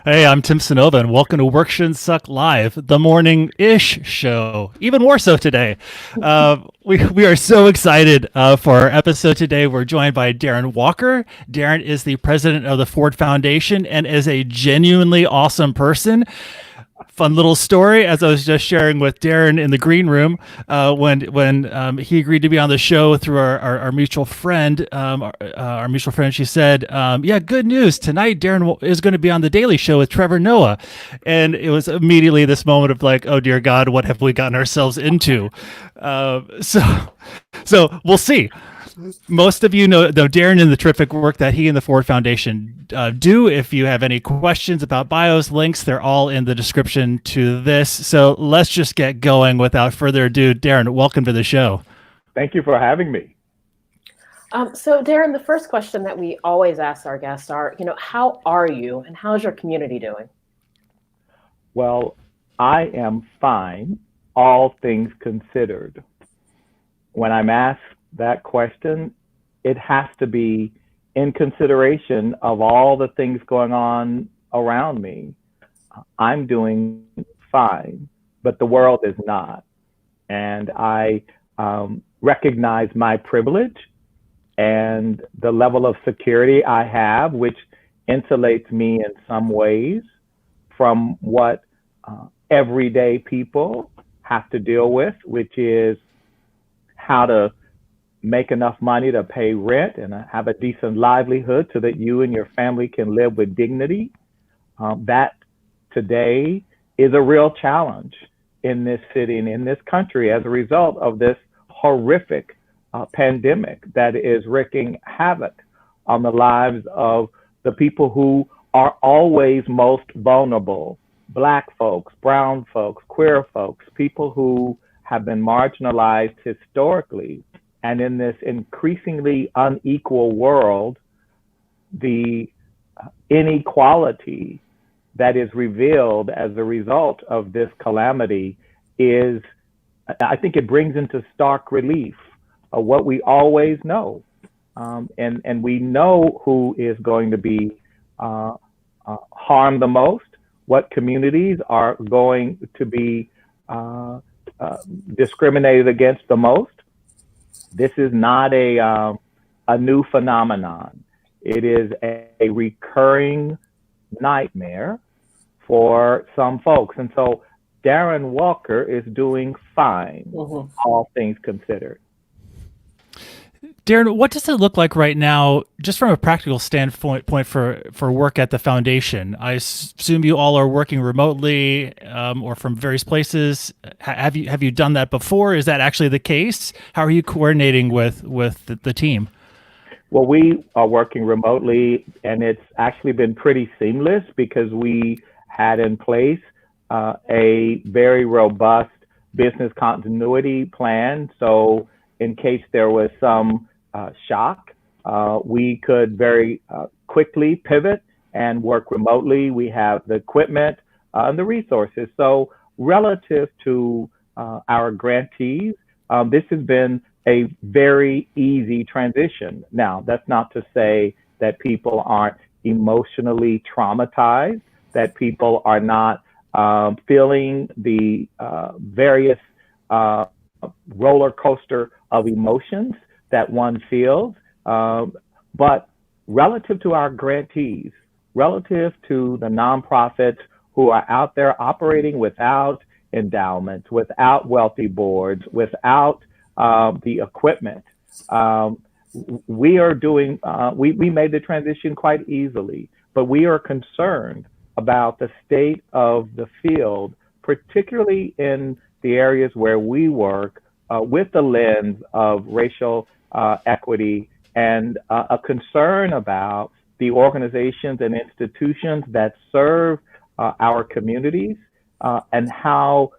Hey, I'm Tim Sonova, and welcome to Work Shouldn't Suck Live, the morning-ish show. Even more so today. We are so excited for our episode today. We're joined by Darren Walker. Darren is the president of the Ford Foundation and is a genuinely awesome person. Fun little story, as I was just sharing with Darren in the green room, when he agreed to be on the show through our mutual friend, our mutual friend, she said, yeah, good news. Tonight, Darren is going to be on The Daily Show with Trevor Noah. And it was immediately this moment of like, oh, dear God, what have we gotten ourselves into? So we'll see. Most of you know Darren and the terrific work that he and the Ford Foundation do. If you have any questions about bios, links, they're all in the description to this. So let's just get going without further ado. Darren, welcome to the show. Thank you for having me. So Darren, the first question that we always ask our guests are, how are you and how's your community doing? Well, I am fine, all things considered. When I'm asked that question, it has to be in consideration of all the things going on around me. I'm doing fine, but the world is not. And I recognize my privilege and the level of security I have, which insulates me in some ways from what everyday people have to deal with, which is how to make enough money to pay rent and have a decent livelihood so that you and your family can live with dignity. That today is a real challenge in this city and in this country as a result of this horrific pandemic that is wreaking havoc on the lives of the people who are always most vulnerable: Black folks, brown folks, queer folks, people who have been marginalized historically. And in this increasingly unequal world, the inequality that is revealed as a result of this calamity is, I think it brings into stark relief what we always know. And we know who is going to be harmed the most, what communities are going to be discriminated against the most. This is not a new phenomenon. It is a recurring nightmare for some folks. And so Darren Walker is doing fine, all things considered. Darren, what does it look like right now, just from a practical standpoint for work at the foundation? I assume you all are working remotely or from various places. Have you done that before? Is that actually the case? How are you coordinating with the team? Well, we are working remotely, and it's actually been pretty seamless because we had in place a very robust business continuity plan. So in case there was some shock, we could very quickly pivot and work remotely. We have the equipment and the resources. So relative to our grantees, this has been a very easy transition. Now, that's not to say that people aren't emotionally traumatized, that people are not feeling the various roller coaster of emotions that one feels, but relative to our grantees, relative to the nonprofits who are out there operating without endowments, without wealthy boards, without the equipment, we are doing, we made the transition quite easily, but we are concerned about the state of the field, particularly in the areas where we work, with the lens of racial equity and a concern about the organizations and institutions that serve our communities and how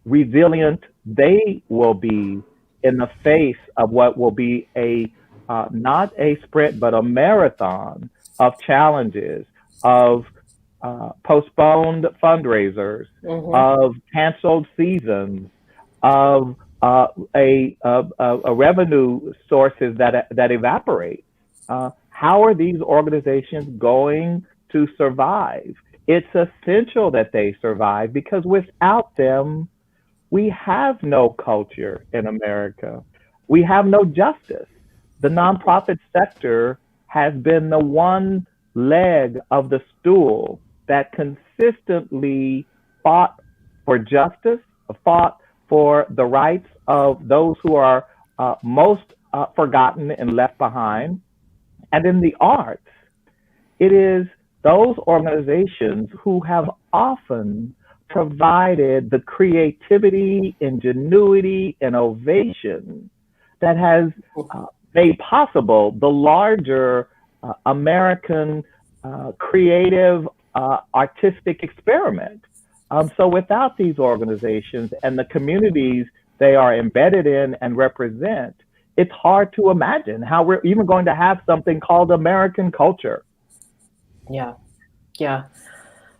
resilient they will be in the face of what will be a not a sprint, but a marathon of challenges, of postponed fundraisers, of canceled seasons, of a revenue sources that evaporate. How are these organizations going to survive? It's essential that they survive because without them, we have no culture in America. We have no justice. The nonprofit sector has been the one leg of the stool that consistently fought for justice, fought for the rights of those who are most forgotten and left behind. And in the arts, it is those organizations who have often provided the creativity, ingenuity, innovation that has made possible the larger American creative artistic experiment. So without these organizations and the communities they are embedded in and represent, it's hard to imagine how we're even going to have something called American culture. Yeah, yeah.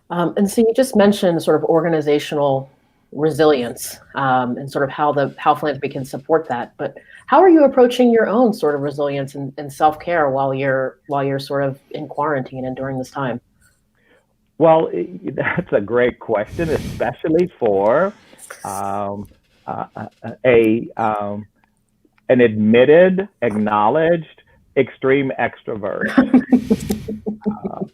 And so you just mentioned sort of organizational resilience and sort of how philanthropy can support that. But how are you approaching your own sort of resilience and self-care while you're sort of in quarantine and during this time? Well, that's a great question, especially for an admitted, acknowledged, extreme extrovert.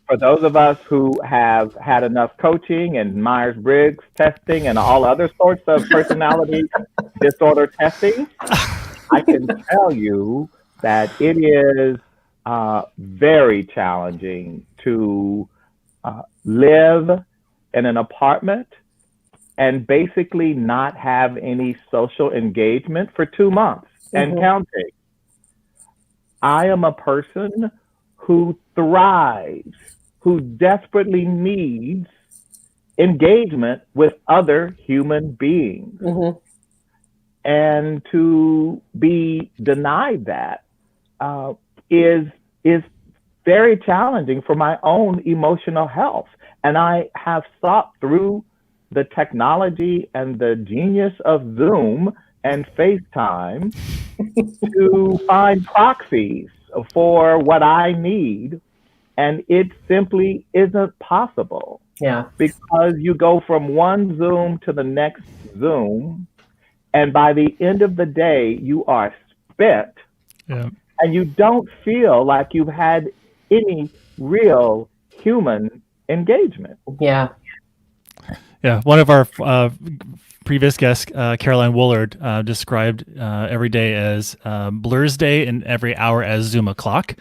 For those of us who have had enough coaching and Myers-Briggs testing and all other sorts of personality disorder testing, I can tell you that it is very challenging to live in an apartment and basically not have any social engagement for 2 months and counting. I am a person who thrives, who desperately needs engagement with other human beings. And to be denied that is very challenging for my own emotional health. And I have sought through the technology and the genius of Zoom and FaceTime to find proxies for what I need. And it simply isn't possible. Yeah. Because you go from one Zoom to the next Zoom, and by the end of the day, you are spent. Yeah. And you don't feel like you've had any real human engagement. Yeah. Yeah. One of our previous guests, Caroline Woolard, described every day as Blur's day and every hour as Zoom o'clock.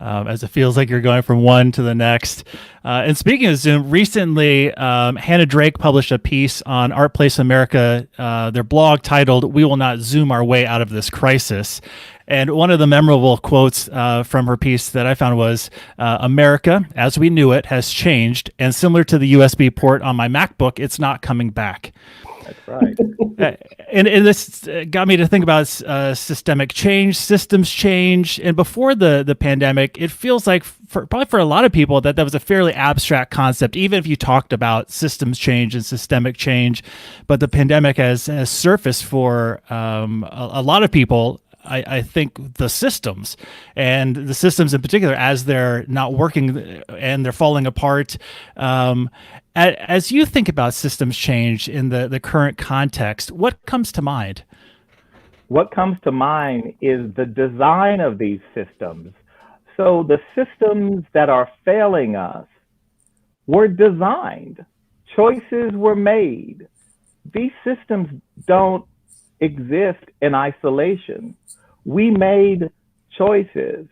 As it feels like you're going from one to the next. And speaking of Zoom, recently, Hannah Drake published a piece on Art Place America, their blog titled, "We Will Not Zoom Our Way Out of This Crisis." And one of the memorable quotes from her piece that I found was, "America, as we knew it, has changed. And similar to the USB port on my MacBook, it's not coming back." That's right. And this got me to think about systemic change, systems change. And before the pandemic, it feels like probably for a lot of people that was a fairly abstract concept, even if you talked about systems change and systemic change. But the pandemic has surfaced for a lot of people. I think the systems and the systems in particular, as they're not working and they're falling apart. As you think about systems change in the current context, what comes to mind? What comes to mind is the design of these systems. So the systems that are failing us were designed. Choices were made. These systems don't exist in isolation. We made choices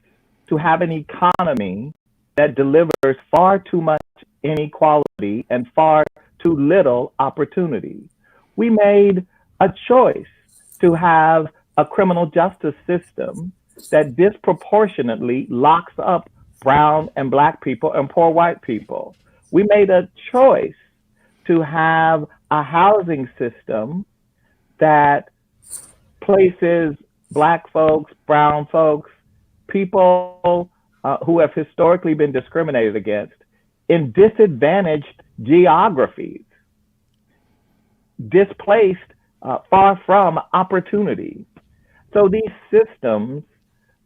to have an economy that delivers far too much inequality and far too little opportunity. We made a choice to have a criminal justice system that disproportionately locks up brown and black people and poor white people. We made a choice to have a housing system that places black folks, brown folks, people who have historically been discriminated against in disadvantaged geographies, displaced far from opportunity. So these systems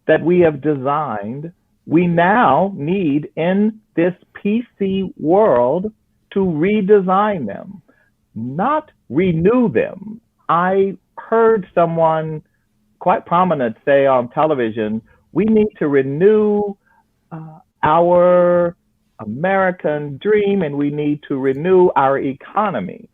that we have designed, we now need in this PC world to redesign them, not renew them. I heard someone quite prominent say on television, we need to renew our American dream and we need to renew our economy.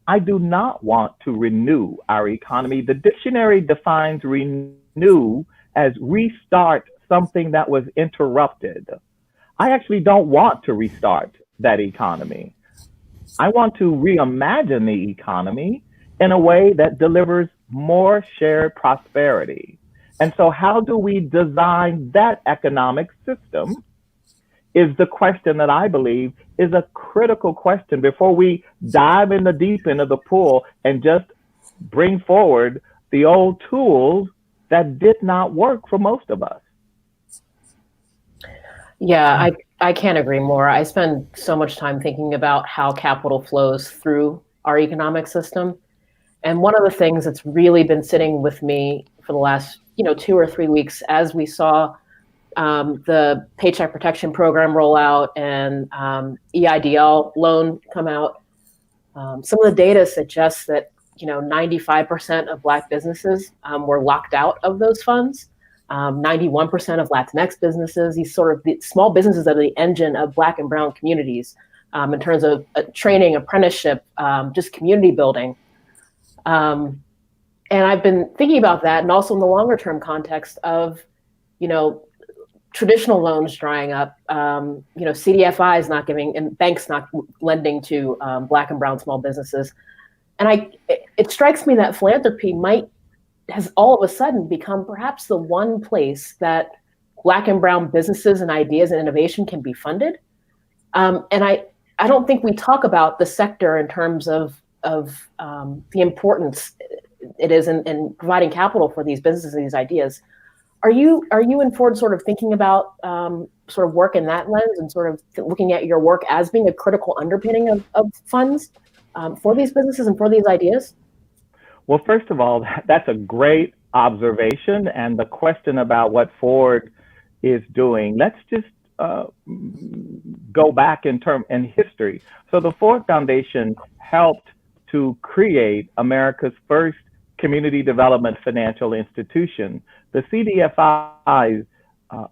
I do not want to renew our economy. The dictionary defines renew as restart something that was interrupted. I actually don't want to restart that economy. I want to reimagine the economy in a way that delivers more shared prosperity. And so, how do we design that economic system? Is the question that I believe is a critical question before we dive in the deep end of the pool and just bring forward the old tools that did not work for most of us. Yeah, I can't agree more. I spend so much time thinking about how capital flows through our economic system. And one of the things that's really been sitting with me for the last, 2 or 3 weeks, as we saw the Paycheck Protection Program roll out and EIDL loan come out, some of the data suggests that 95% of Black businesses were locked out of those funds. 91% of Latinx businesses, these sort of the small businesses are the engine of Black and brown communities in terms of training, apprenticeship, just community building. And I've been thinking about that, and also in the longer term context of, traditional loans drying up, CDFIs not giving, and banks not lending to Black and brown small businesses. And it strikes me that philanthropy has all of a sudden become perhaps the one place that Black and brown businesses and ideas and innovation can be funded. And I don't think we talk about the sector in terms of the importance it is in providing capital for these businesses and these ideas. Are you and Ford sort of thinking about sort of work in that lens and sort of looking at your work as being a critical underpinning of funds for these businesses and for these ideas? Well, first of all, that's a great observation. And the question about what Ford is doing, let's just go back in history. So the Ford Foundation helped to create America's first community development financial institution. The CDFIs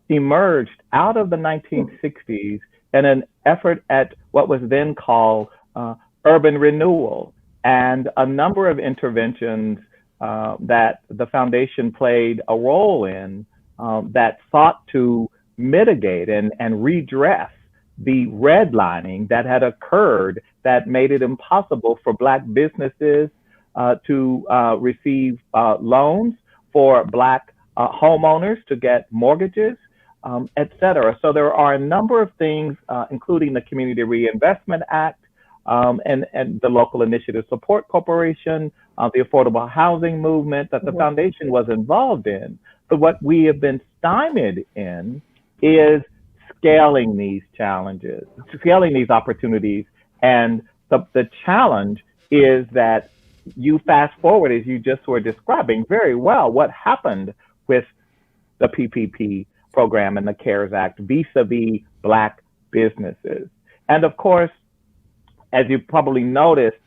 emerged out of the 1960s in an effort at what was then called urban renewal, and a number of interventions that the foundation played a role in that sought to mitigate and redress the redlining that had occurred that made it impossible for Black businesses to receive loans, for Black homeowners to get mortgages, et cetera. So there are a number of things, including the Community Reinvestment Act and the Local Initiative Support Corporation, the affordable housing movement that the foundation was involved in. But what we have been stymied in is scaling these challenges, scaling these opportunities. And the challenge is that you fast forward, as you just were describing very well, what happened with the PPP program and the CARES Act vis-a-vis Black businesses. And of course, as you probably noticed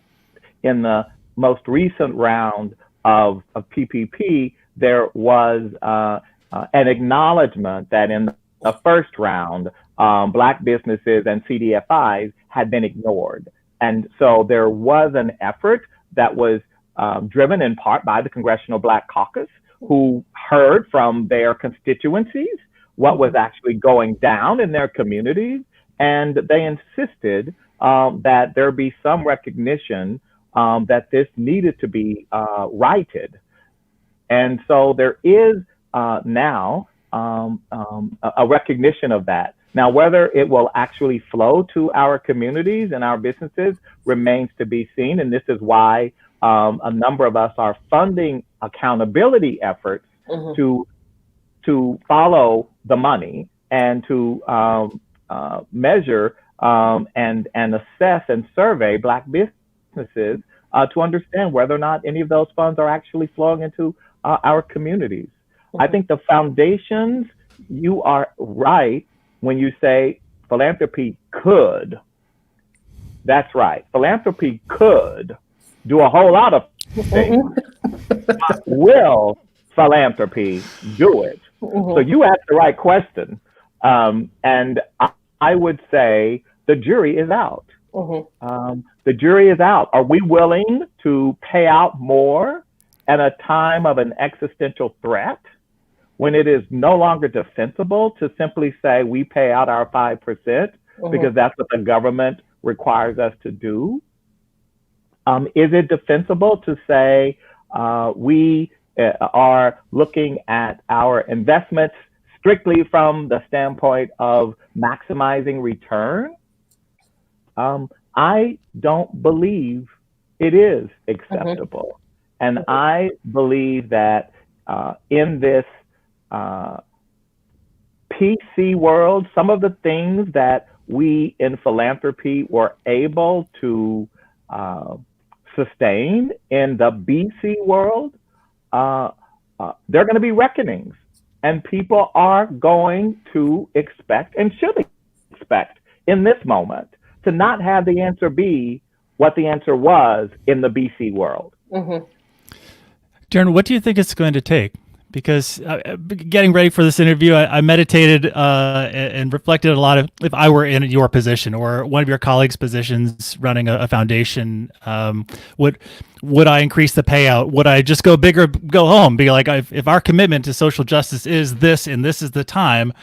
in the most recent round of PPP, there was an acknowledgement that in the first round, Black businesses and CDFIs had been ignored. And so there was an effort that was driven in part by the Congressional Black Caucus, who heard from their constituencies what was actually going down in their communities. And they insisted that there be some recognition that this needed to be righted. And so there is now a recognition of that. Now, whether it will actually flow to our communities and our businesses remains to be seen. And this is why a number of us are funding accountability efforts to follow the money and to measure and assess and survey Black businesses to understand whether or not any of those funds are actually flowing into our communities. I think the foundations, you are right when you say philanthropy could. That's right. Philanthropy could do a whole lot of things. Will philanthropy do it? So you asked the right question. And I would say the jury is out. The jury is out. Are we willing to pay out more at a time of an existential threat when it is no longer defensible to simply say we pay out our 5% because that's what the government requires us to do? Is it defensible to say we are looking at our investments strictly from the standpoint of maximizing return? I don't believe it is acceptable. And I believe that in this PC world, some of the things that we in philanthropy were able to sustain in the BC world, there are going to be reckonings. And people are going to expect and should expect in this moment to not have the answer be what the answer was in the BC world. Darren, what do you think it's going to take? Because getting ready for this interview, I meditated and reflected a lot of, if I were in your position or one of your colleagues' positions running a foundation, would I increase the payout? Would I just go big or go home? Be like, if our commitment to social justice is this and this is the time,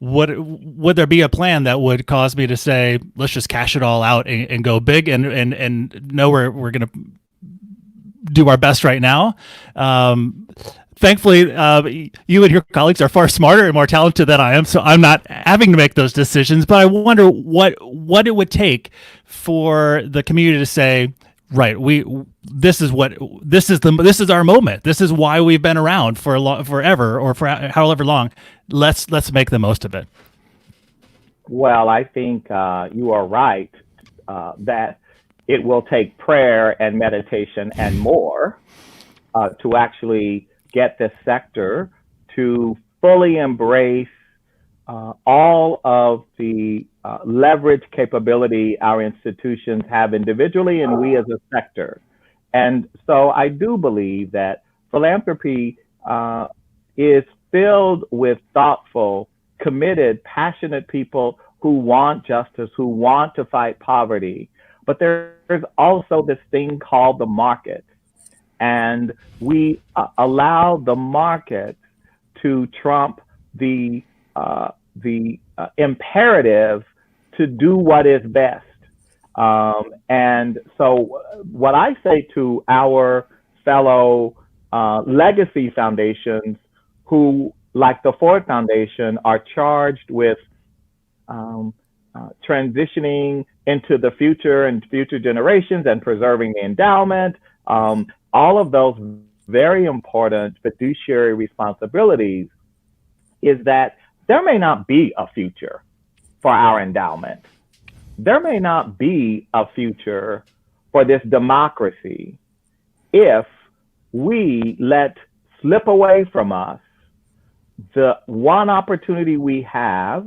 would there be a plan that would cause me to say, let's just cash it all out and go big and know we're going to do our best right now? Thankfully, you and your colleagues are far smarter and more talented than I am, so I'm not having to make those decisions. But I wonder what it would take for the community to say, right, this is our moment. This is why we've been around for forever or for however long. Let's make the most of it. Well, I think you are right that it will take prayer and meditation and more to actually get this sector to fully embrace all of the leverage capability our institutions have individually and we as a sector. And so I do believe that philanthropy is filled with thoughtful, committed, passionate people who want justice, who want to fight poverty. But there's also this thing called the market. And we allow the market to trump the imperative to do what is best. And so what I say to our fellow legacy foundations who, like the Ford Foundation, are charged with transitioning into the future and future generations and preserving the endowment, all of those very important fiduciary responsibilities, is that there may not be a future for our endowment. There may not be a future for this democracy if we let slip away from us the one opportunity we have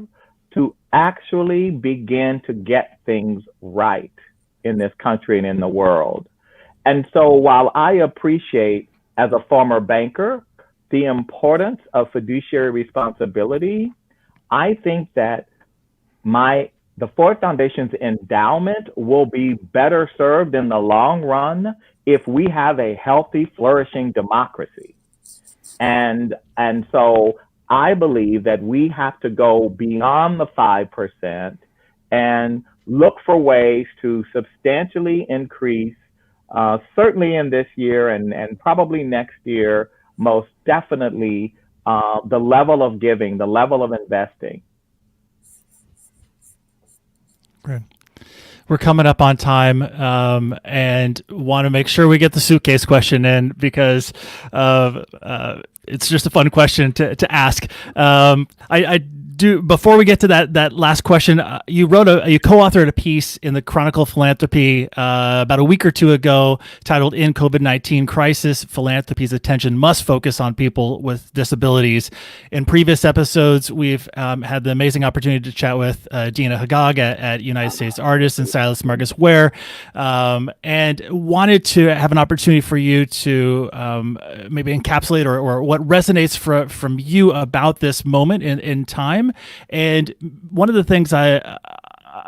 to actually begin to get things right in this country and in the world. And so while I appreciate, as a former banker, the importance of fiduciary responsibility, I think that the Ford Foundation's endowment will be better served in the long run if we have a healthy, flourishing democracy. And so I believe that we have to go beyond the 5% and look for ways to substantially increase, certainly in this year and probably next year, most definitely, the level of giving, the level of investing. Great. We're coming up on time and want to make sure we get the suitcase question in because it's just a fun question to ask. I before we get to that last question, you co-authored a piece in the Chronicle Philanthropy about a week or two ago titled "In COVID-19 Crisis, Philanthropy's Attention Must Focus on People with Disabilities." In previous episodes, we've had the amazing opportunity to chat with Dina Hagag at United States Artists and Silas Marcus Ware, and wanted to have an opportunity for you to maybe encapsulate or what resonates from you about this moment in time. And one of the things I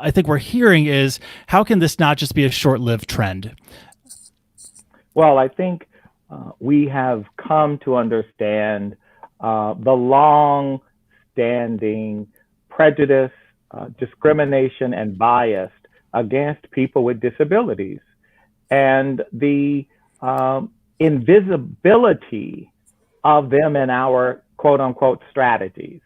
think we're hearing is, how can this not just be a short-lived trend? Well, I think we have come to understand the long-standing prejudice, discrimination, and bias against people with disabilities, and the invisibility of them in our quote-unquote strategies.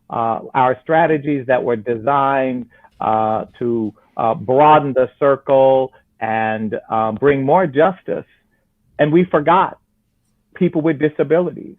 Our strategies that were designed to broaden the circle and bring more justice. And we forgot people with disabilities.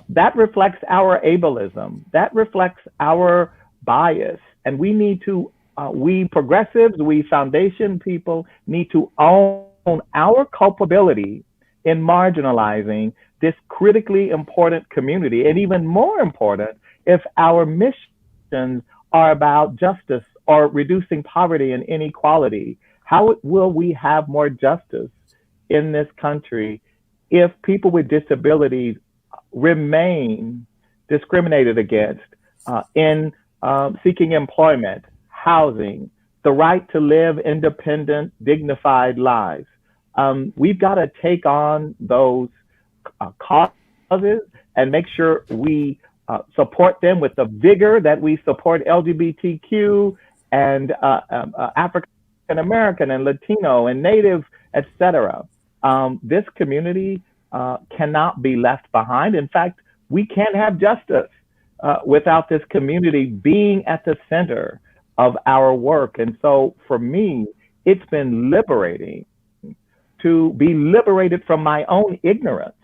That reflects our ableism. That reflects our bias. And we need to, we progressives, we foundation people need to own our culpability in marginalizing this critically important community. And even more important, if our missions are about justice or reducing poverty and inequality, how will we have more justice in this country if people with disabilities remain discriminated against in seeking employment, housing, the right to live independent, dignified lives? We've got to take on those causes and make sure we support them with the vigor that we support LGBTQ and African American and Latino and Native, etc. This community cannot be left behind. In fact, we can't have justice without this community being at the center of our work. And so for me, it's been liberating to be liberated from my own ignorance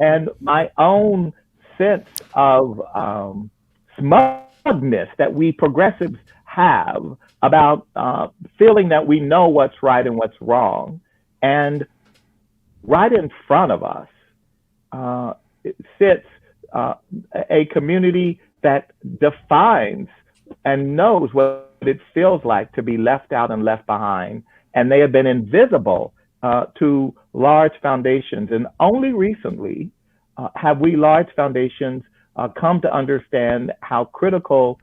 and my own sense of smugness that we progressives have about feeling that we know what's right and what's wrong. And right in front of us sits a community that defines and knows what it feels like to be left out and left behind. And they have been invisible to large foundations. And only recently have we large foundations come to understand how critical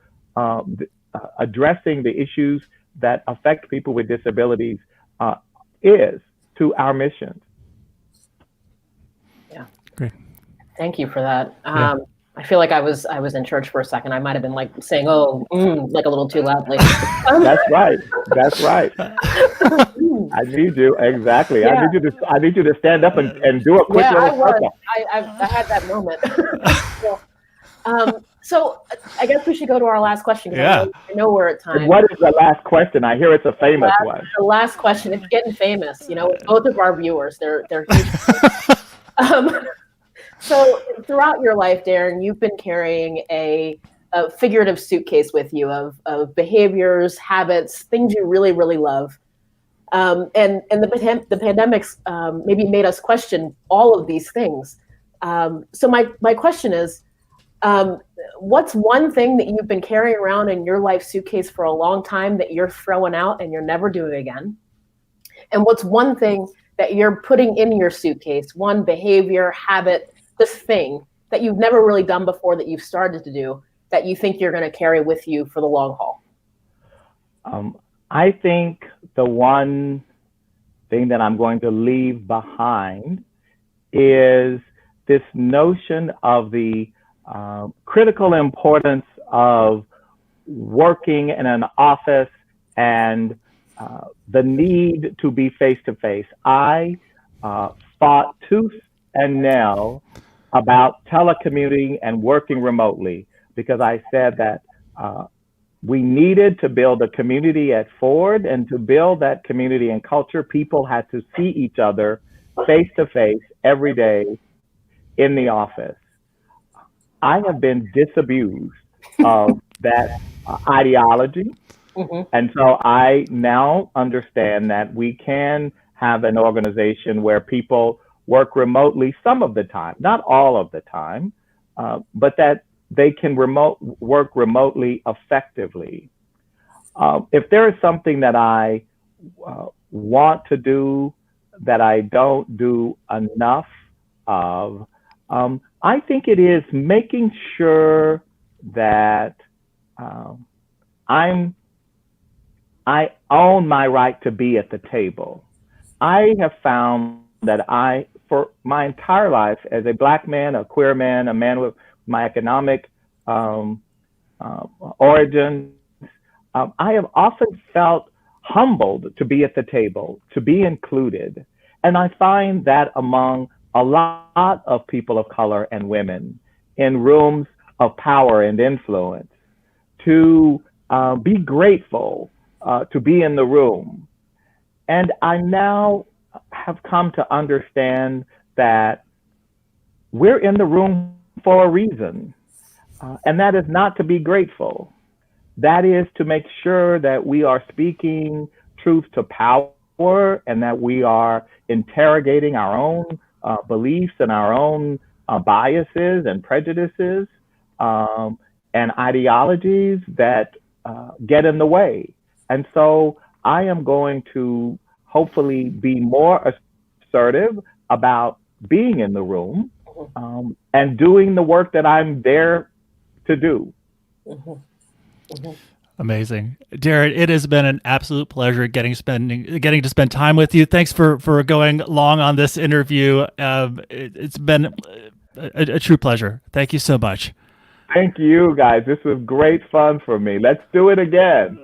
addressing the issues that affect people with disabilities is to our mission. Yeah. Great. Thank you for that. Yeah. I feel like I was in church for a second. I might have been like saying, "Oh," like a little too loudly. That's right. That's right. I need you exactly. Yeah. I need you to stand up and do a quick little circle. I had that moment. So I guess we should go to our last question. Yeah. I know we're at time. And what is the last question? I hear it's a famous one. The last question. It's getting famous. You know, both of our viewers, they're huge. So throughout your life, Darren, you've been carrying a figurative suitcase with you of behaviors, habits, things you really, really love. And the pandemic's maybe made us question all of these things. So my question is, what's one thing that you've been carrying around in your life suitcase for a long time that you're throwing out and you're never doing again? And what's one thing that you're putting in your suitcase, one behavior, habit, this thing that you've never really done before that you've started to do that you think you're going to carry with you for the long haul? I think the one thing that I'm going to leave behind is this notion of the critical importance of working in an office and the need to be face-to-face. I fought tooth and nail about telecommuting and working remotely because I said that we needed to build a community at Ford, and to build that community and culture, people had to see each other face-to-face every day in the office. I have been disabused of that ideology. Mhm. And so I now understand that we can have an organization where people work remotely some of the time, not all of the time, but that they can work remotely effectively. If there is something that I want to do that I don't do enough of, I think it is making sure that I own my right to be at the table. I have found that for my entire life, as a Black man, a queer man, a man with my economic origin, I have often felt humbled to be at the table, to be included. And I find that among a lot of people of color and women in rooms of power and influence, to be grateful to be in the room. And I now have come to understand that we're in the room for a reason. And that is not to be grateful. That is to make sure that we are speaking truth to power and that we are interrogating our own beliefs and our own biases and prejudices and ideologies that get in the way. And so I am going to hopefully be more assertive about being in the room and doing the work that I'm there to do. Mhm. Mhm. Amazing. Darren, it has been an absolute pleasure getting to spend time with you. Thanks for going long on this interview. It's been a true pleasure. Thank you so much. Thank you, guys. This was great fun for me. Let's do it again.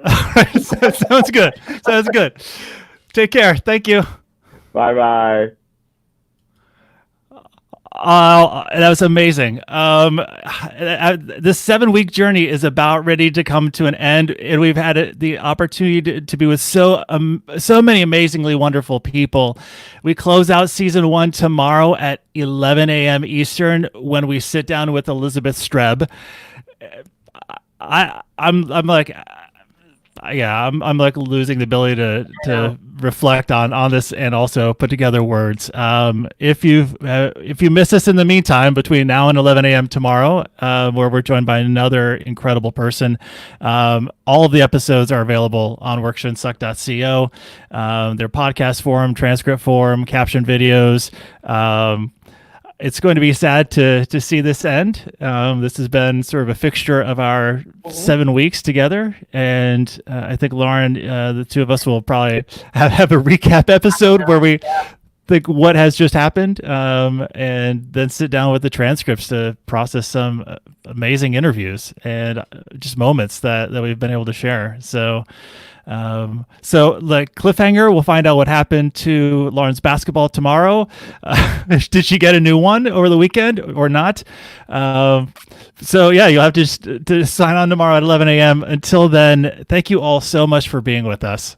Sounds good. Sounds good. Take care. Thank you. Bye-bye. That was amazing. This 7-week journey is about ready to come to an end, and we've had the opportunity to be with so many amazingly wonderful people. We close out season 1 tomorrow at 11 a.m. Eastern when we sit down with Elizabeth Streb. I'm like losing the ability to reflect on this and also put together words. If you miss us in the meantime, between now and 11 a.m. tomorrow, where we're joined by another incredible person, all of the episodes are available on workshouldssuck.co. Their podcast form, transcript form, caption videos. It's going to be sad to see this end. This has been sort of a fixture of our 7 weeks together, and I think Lauren, the two of us will probably have a recap episode where we think what has just happened, and then sit down with the transcripts to process some amazing interviews and just moments that we've been able to share. So like cliffhanger, we'll find out what happened to Lauren's basketball tomorrow. Did she get a new one over the weekend or not? So yeah, you'll have to sign on tomorrow at 11 a.m. Until then, thank you all so much for being with us.